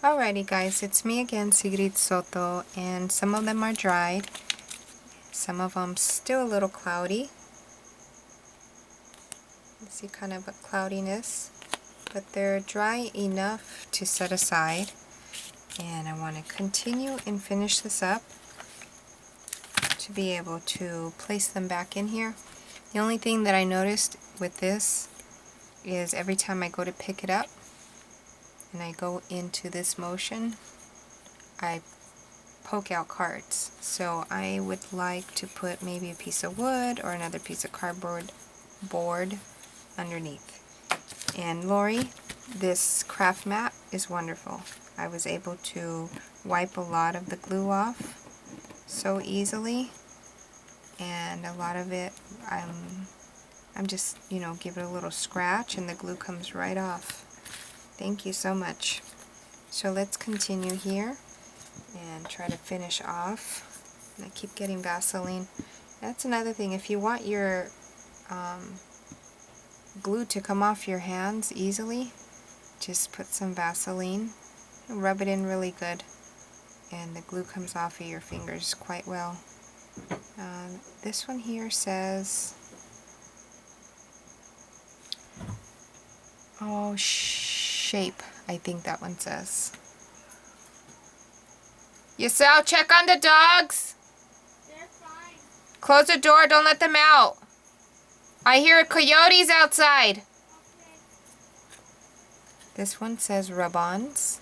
Alrighty guys, it's me again, Sigrid Soto, and some of them are dried. Some of them still a little cloudy. You see kind of a cloudiness, but they're dry enough to set aside. And I want to continue and finish this up to be able to place them back in here. The only thing that I noticed with this is every time I go to pick it up and I go into this motion, I poke out cards. So I would like to put maybe a piece of wood or another piece of cardboard board underneath. And Lori, this craft mat is wonderful. I was able to wipe a lot of the glue off so easily, and a lot of it I'm just, give it a little scratch and the glue comes right off. Thank you so much. So let's continue here and try to finish off. And I keep getting Vaseline. That's another thing. If you want your glue to come off your hands easily, just put some Vaseline and rub it in really good, and the glue comes off of your fingers quite well. This one here says, shape, I think that one says. Yasel, check on the dogs. They're fine. Close the door, don't let them out. I hear coyotes outside. Okay. This one says rub-ons.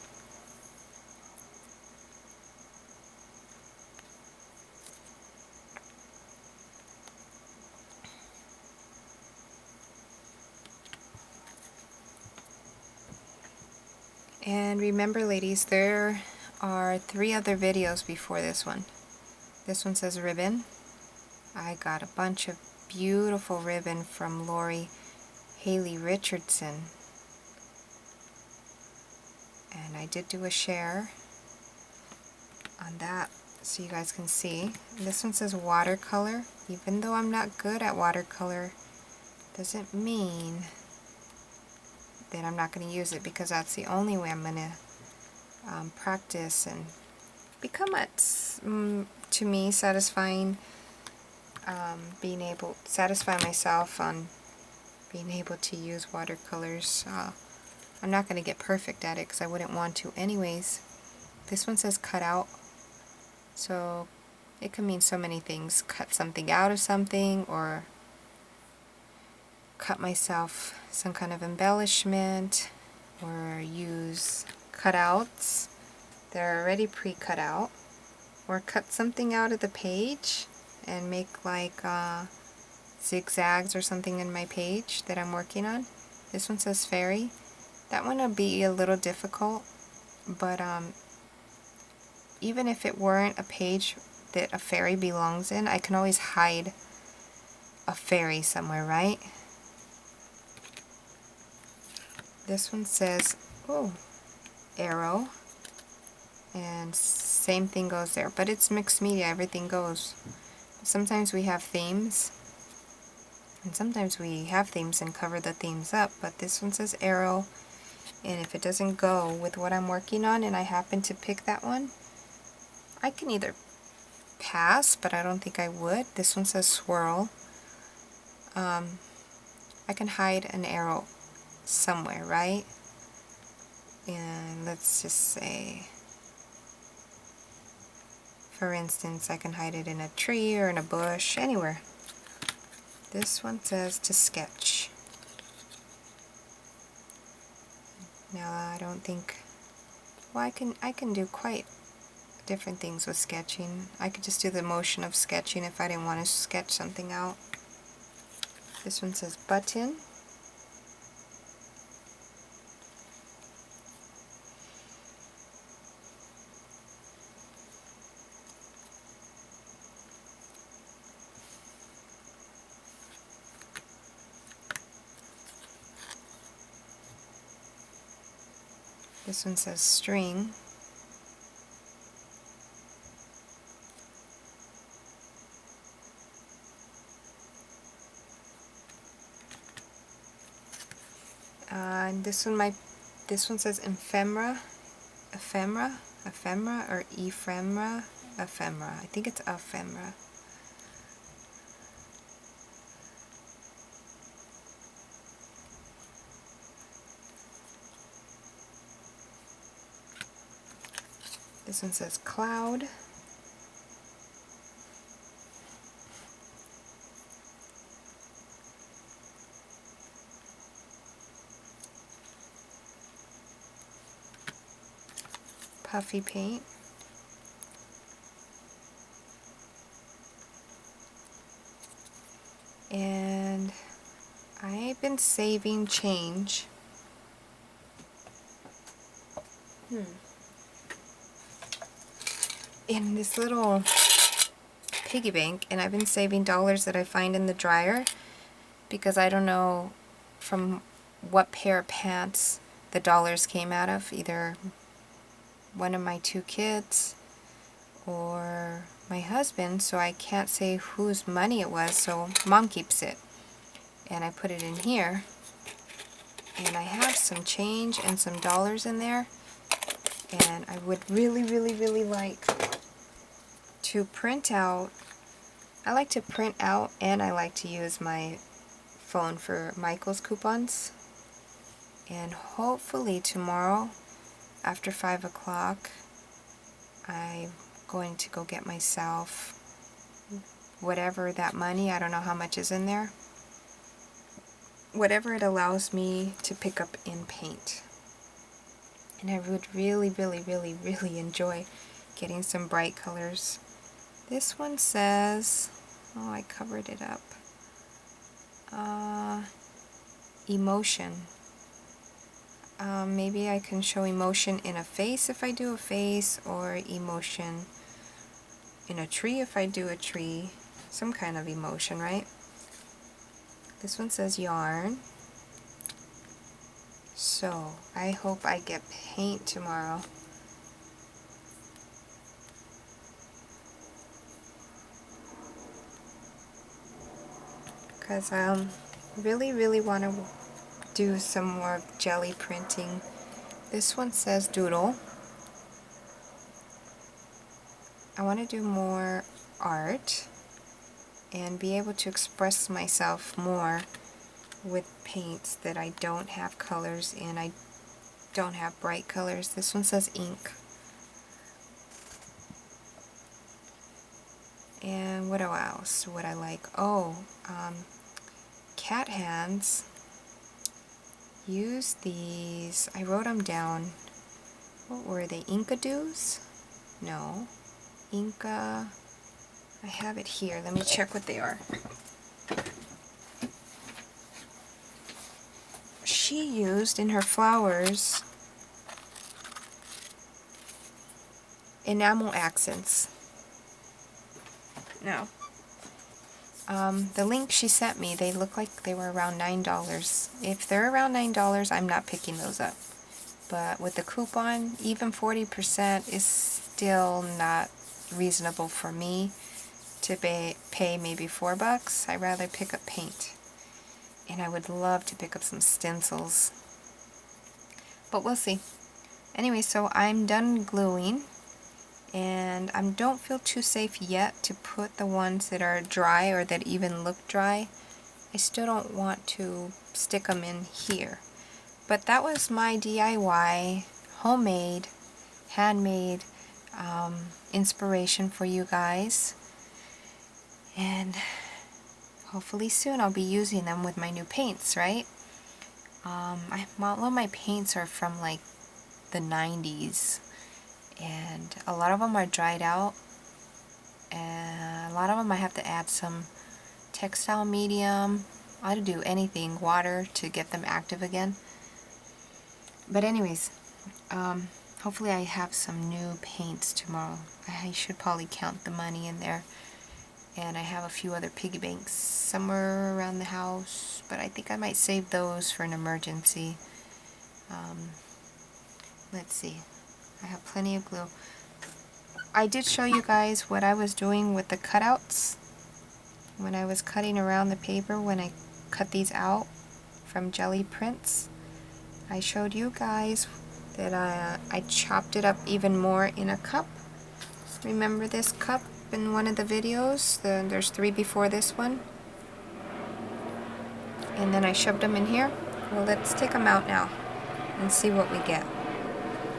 And remember ladies, there are 3 other videos before this one. This one says ribbon. I got a bunch of beautiful ribbon from Lori Haley Richardson. And I did do a share on that so you guys can see. This one says watercolor. Even though I'm not good at watercolor, doesn't mean that I'm not going to use it, because that's the only way I'm going to practice and become to me satisfying, satisfy myself on being able to use watercolors. I'm not going to get perfect at it because I wouldn't want to anyways. This one says cut out, so it can mean so many things. Cut something out of something, or cut myself some kind of embellishment, or use cutouts that are already pre-cut out, or cut something out of the page and make like zigzags or something in my page that I'm working on. This one says fairy. That one will be a little difficult, but even if it weren't a page that a fairy belongs in, I can always hide a fairy somewhere, right? This one says, arrow, and same thing goes there, but it's mixed media, everything goes. Sometimes we have themes, and sometimes we have themes and cover the themes up, but this one says arrow, and if it doesn't go with what I'm working on and I happen to pick that one, I can either pass, but I don't think I would. This one says swirl. I can hide an arrow somewhere, right? And let's just say, for instance, I can hide it in a tree or in a bush, anywhere. This one says to sketch. Now I don't think, well, I can do quite different things with sketching. I could just do the motion of sketching if I didn't want to sketch something out. This one says button. This one says string. And this one says ephemera. ephemera or ephemera? Ephemera. I think it's ephemera. This one says cloud. Puffy paint. And I've been saving change. In this little piggy bank, and I've been saving dollars that I find in the dryer because I don't know from what pair of pants the dollars came out of, either one of my 2 kids or my husband, so I can't say whose money it was, so Mom keeps it. And I put it in here, and I have some change and some dollars in there, and I would really, really, really like to print out. I like to print out, and I like to use my phone for Michael's coupons. And hopefully tomorrow after 5 o'clock I'm going to go get myself whatever that money, I don't know how much is in there, whatever it allows me to pick up in paint. And I would really, really, really, really enjoy getting some bright colors. This one says, oh, I covered it up, emotion. Maybe I can show emotion in a face if I do a face, or emotion in a tree if I do a tree. Some kind of emotion, right? This one says yarn. So I hope I get paint tomorrow. Because I really, really want to do some more jelly printing. This one says doodle. I want to do more art and be able to express myself more with paints that I don't have colors in. I don't have bright colors. This one says ink. And what else would I like? Oh, cat hands. Use these. I wrote them down. What were they? Inkadoos? No. Inka. I have it here. Let me check what they are. She used in her flowers enamel accents. No. The link she sent me, they look like they were around $9. If they're around $9, I'm not picking those up. But with the coupon, even 40% is still not reasonable for me to pay maybe $4. I'd rather pick up paint. And I would love to pick up some stencils. But we'll see. Anyway, so I'm done gluing. And I don't feel too safe yet to put the ones that are dry or that even look dry. I still don't want to stick them in here. But that was my DIY, homemade, handmade inspiration for you guys. And hopefully soon I'll be using them with my new paints, right? All of my paints are from like the 90s. And a lot of them are dried out, and a lot of them I have to add some textile medium. I'll do anything, water, to get them active again. But anyways, hopefully I have some new paints tomorrow. I should probably count the money in there. And I have a few other piggy banks somewhere around the house, but I think I might save those for an emergency. Let's see. I have plenty of glue. I did show you guys what I was doing with the cutouts when I was cutting around the paper, when I cut these out from jelly prints. I showed you guys that I chopped it up even more in a cup. Remember this cup in one of the videos? There's 3 before this one. And then I shoved them in here. Well, let's take them out now and see what we get.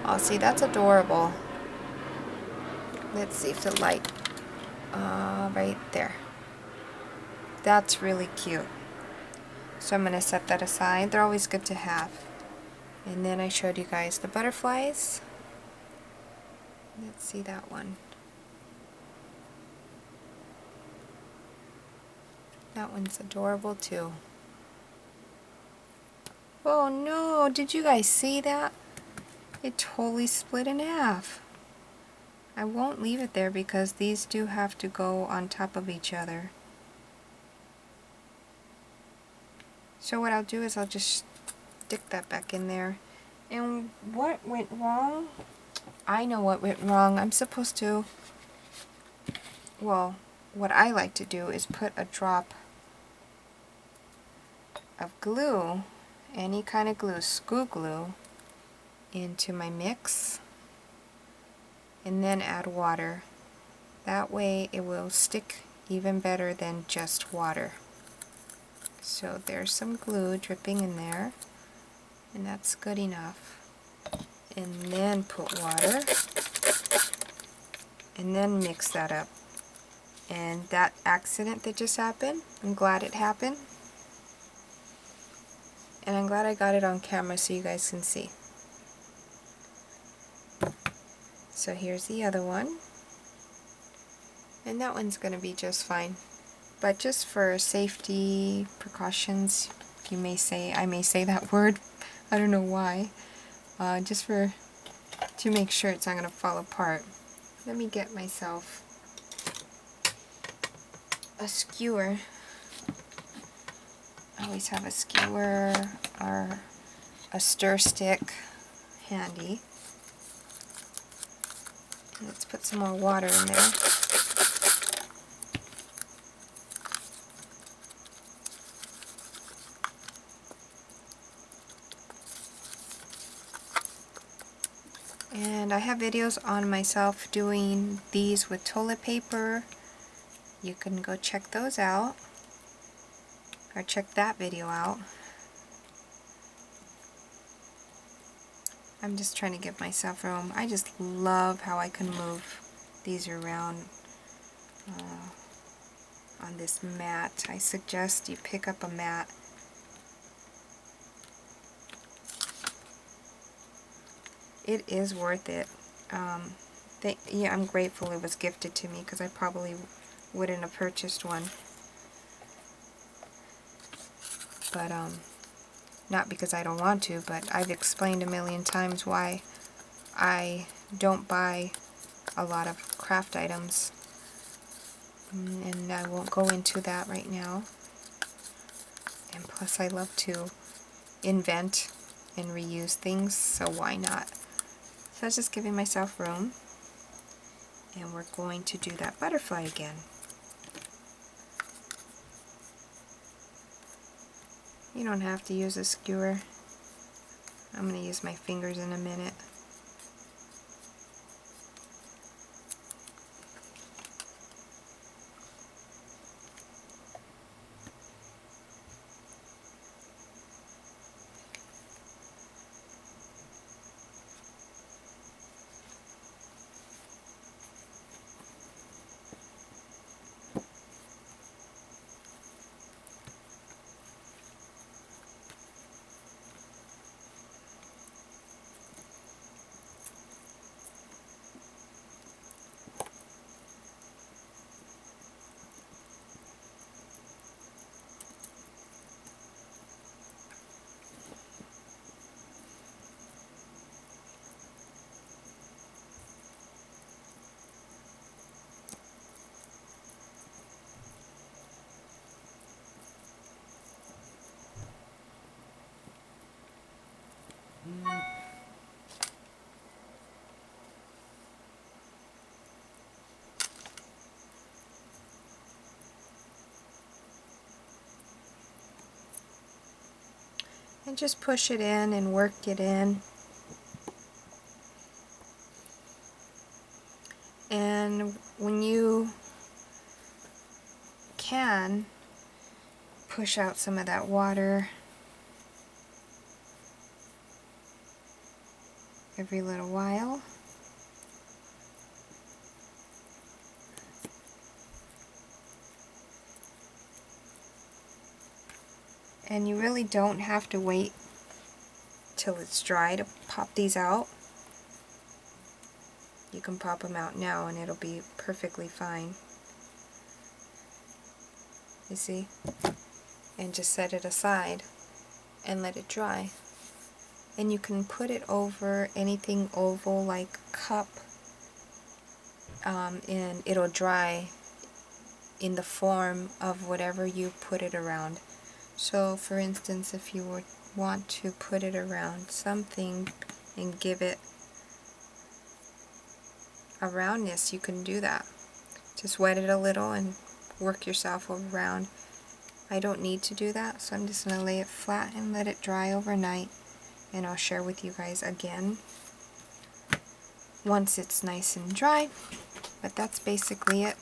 Oh, see, that's adorable. Let's see if the light, right there. That's really cute. So I'm going to set that aside. They're always good to have. And then I showed you guys the butterflies. Let's see that one. That one's adorable too. Oh no, did you guys see that? It totally split in half. I won't leave it there because these do have to go on top of each other. So what I'll do is I'll just stick that back in there. And what went wrong? I know what went wrong. I'm supposed to, well, what I like to do is put a drop of glue, any kind of glue, school glue, into my mix and then add water. That way it will stick even better than just water. So there's some glue dripping in there, and that's good enough. And then put water, and then mix that up. And that accident that just happened, I'm glad it happened. And I'm glad I got it on camera so you guys can see. So here's the other one. And that one's going to be just fine. But just for safety precautions, you may say, I may say that word, I don't know why, just to make sure it's not going to fall apart. Let me get myself a skewer. I always have a skewer or a stir stick handy. Let's put some more water in there. And I have videos on myself doing these with toilet paper. You can go check those out, or check that video out. I'm just trying to give myself room. I just love how I can move these around on this mat. I suggest you pick up a mat. It is worth it. Yeah, I'm grateful it was gifted to me because I probably wouldn't have purchased one. But not because I don't want to, but I've explained a million times why I don't buy a lot of craft items. And I won't go into that right now. And plus I love to invent and reuse things, so why not? So I was just giving myself room. And we're going to do that butterfly again. You don't have to use a skewer. I'm going to use my fingers in a minute. And just push it in and work it in. And when you can, push out some of that water every little while. And you really don't have to wait till it's dry to pop these out. You can pop them out now and it'll be perfectly fine. You see? And just set it aside and let it dry. And you can put it over anything oval like a cup, and it'll dry in the form of whatever you put it around. So for instance, if you would want to put it around something and give it a roundness, you can do that. Just wet it a little and work yourself around. I don't need to do that, so I'm just going to lay it flat and let it dry overnight, and I'll share with you guys again once it's nice and dry. But that's basically it.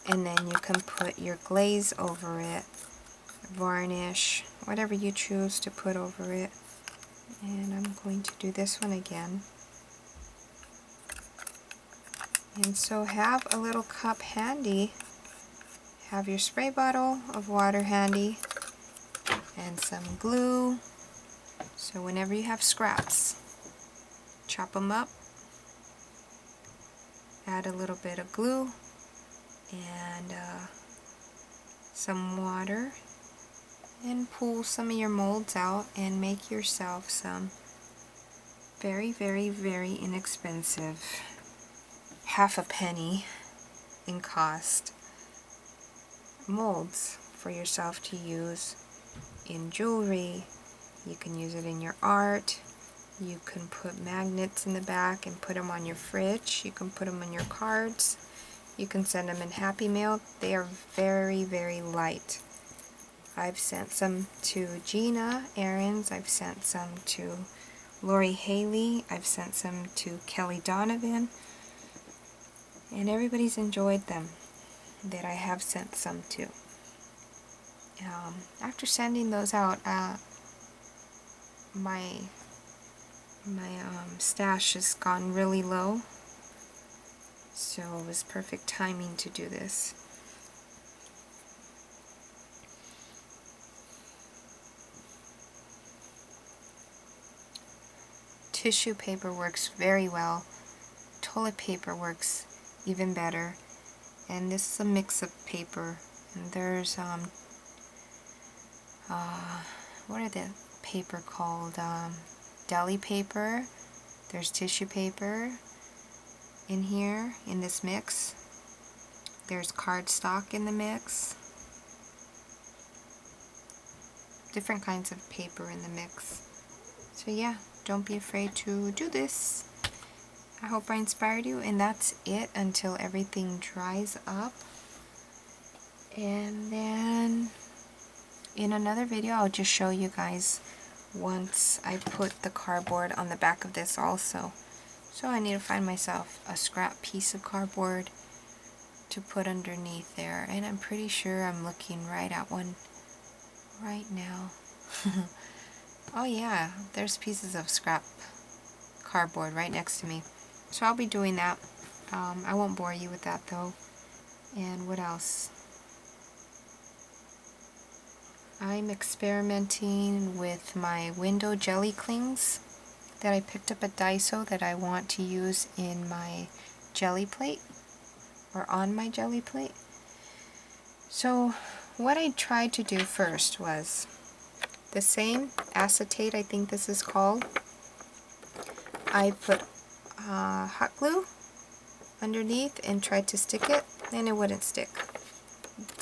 And then you can put your glaze over it, varnish, whatever you choose to put over it. And I'm going to do this one again. And so have a little cup handy. Have your spray bottle of water handy and some glue. So whenever you have scraps, chop them up, add a little bit of glue and some water, and pull some of your molds out and make yourself some very, very, very inexpensive, half a penny in cost, molds for yourself to use in jewelry. You can use it in your art. You can put magnets in the back and put them on your fridge. You can put them on your cards. You can send them in Happy Mail. They are very, very light. I've sent some to Gina Aarons. I've sent some to Lori Haley. I've sent some to Kelly Donovan. And everybody's enjoyed them that I have sent some to. After sending those out, my stash has gone really low, so it was perfect timing to do this. Tissue paper works very well. Toilet paper works even better. And this is a mix of paper. And there's what are the paper called? Deli paper. There's tissue paper in here in this mix. There's cardstock in the mix. Different kinds of paper in the mix. So yeah, don't be afraid to do this. I hope I inspired you, and that's it until everything dries up. And then in another video I'll just show you guys once I put the cardboard on the back of this also. So I need to find myself a scrap piece of cardboard to put underneath there, and I'm pretty sure I'm looking right at one right now. Oh yeah, there's pieces of scrap cardboard right next to me. So I'll be doing that. I won't bore you with that though. And what else? I'm experimenting with my window jelly clings that I picked up at Daiso that I want to use in my jelly plate, or on my jelly plate. So what I tried to do first was the same acetate, I think this is called. I put hot glue underneath and tried to stick it, and it wouldn't stick.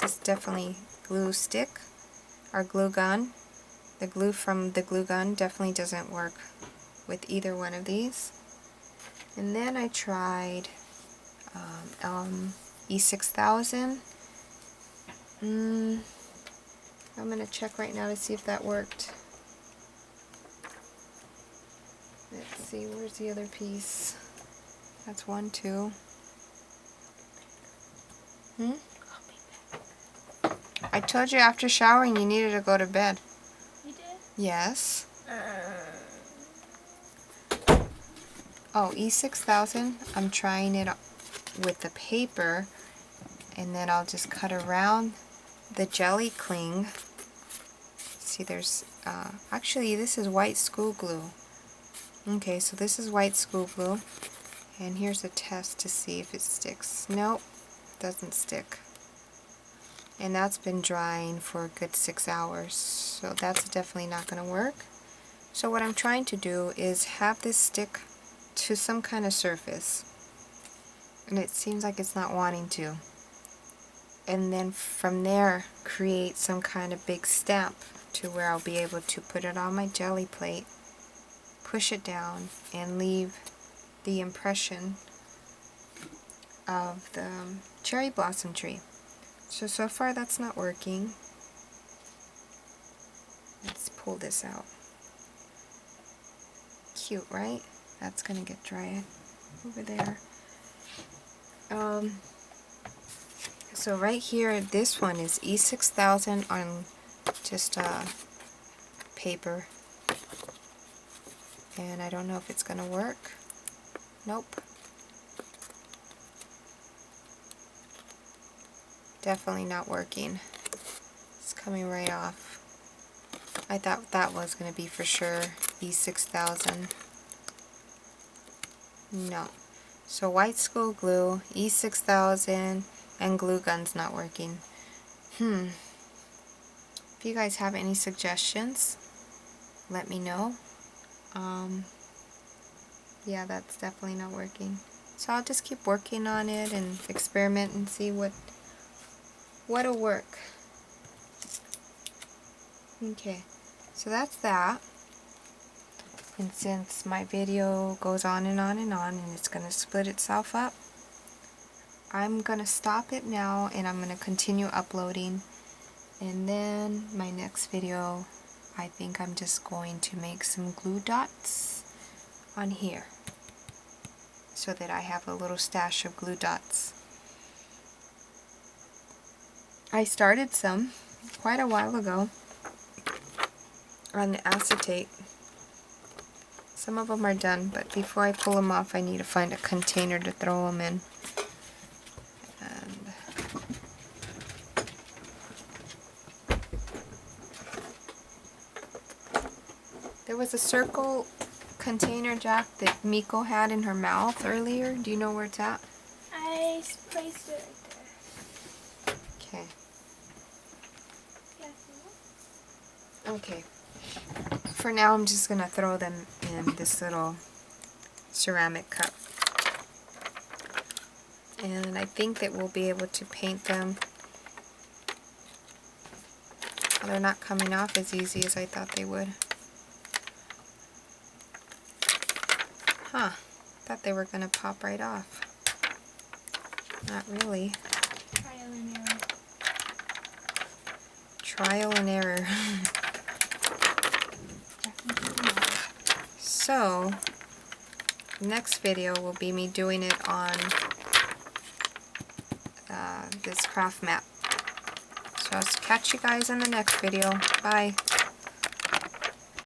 This definitely glue stick, or glue gun. The glue from the glue gun definitely doesn't work with either one of these. And then I tried E6000. I'm going to check right now to see if that worked. Let's see, where's the other piece? That's 1, 2. I told you after showering you needed to go to bed. You did? Yes. Oh, E6000, I'm trying it with the paper, and then I'll just cut around the jelly cling. See, there's, actually this is white school glue. Okay, so this is white school glue, and here's a test to see if it sticks. Nope, doesn't stick. And that's been drying for a good 6 hours, so that's definitely not going to work. So what I'm trying to do is have this stick to some kind of surface, and it seems like it's not wanting to. And then from there create some kind of big stamp to where I'll be able to put it on my jelly plate, push it down, and leave the impression of the cherry blossom tree. So far that's not working. Let's pull this out. Cute, right? That's gonna get dry over there. So right here, this one is E6000 on just paper. And I don't know if it's gonna work. Nope. Definitely not working. It's coming right off. I thought that was going to be for sure E6000. No. So white school glue, E6000, and glue gun's not working. If you guys have any suggestions, let me know. Yeah, that's definitely not working. So I'll just keep working on it and experiment and see what'll work. Okay, so that's that. And since my video goes on and on and on, and it's going to split itself up, I'm going to stop it now, and I'm going to continue uploading. And then my next video, I think I'm just going to make some glue dots on here, so that I have a little stash of glue dots. I started some quite a while ago on acetate. Some of them are done, but before I pull them off, I need to find a container to throw them in. And there was a circle container, Jack, that Miko had in her mouth earlier. Do you know where it's at? I placed it right there. Okay. Yeah. Okay. For now, I'm just going to throw them in this little ceramic cup. And I think that we'll be able to paint them. They're not coming off as easy as I thought they would. Huh. Thought they were going to pop right off. Not really. Trial and error. Trial and error. So, next video will be me doing it on this craft map. So I'll catch you guys in the next video. Bye.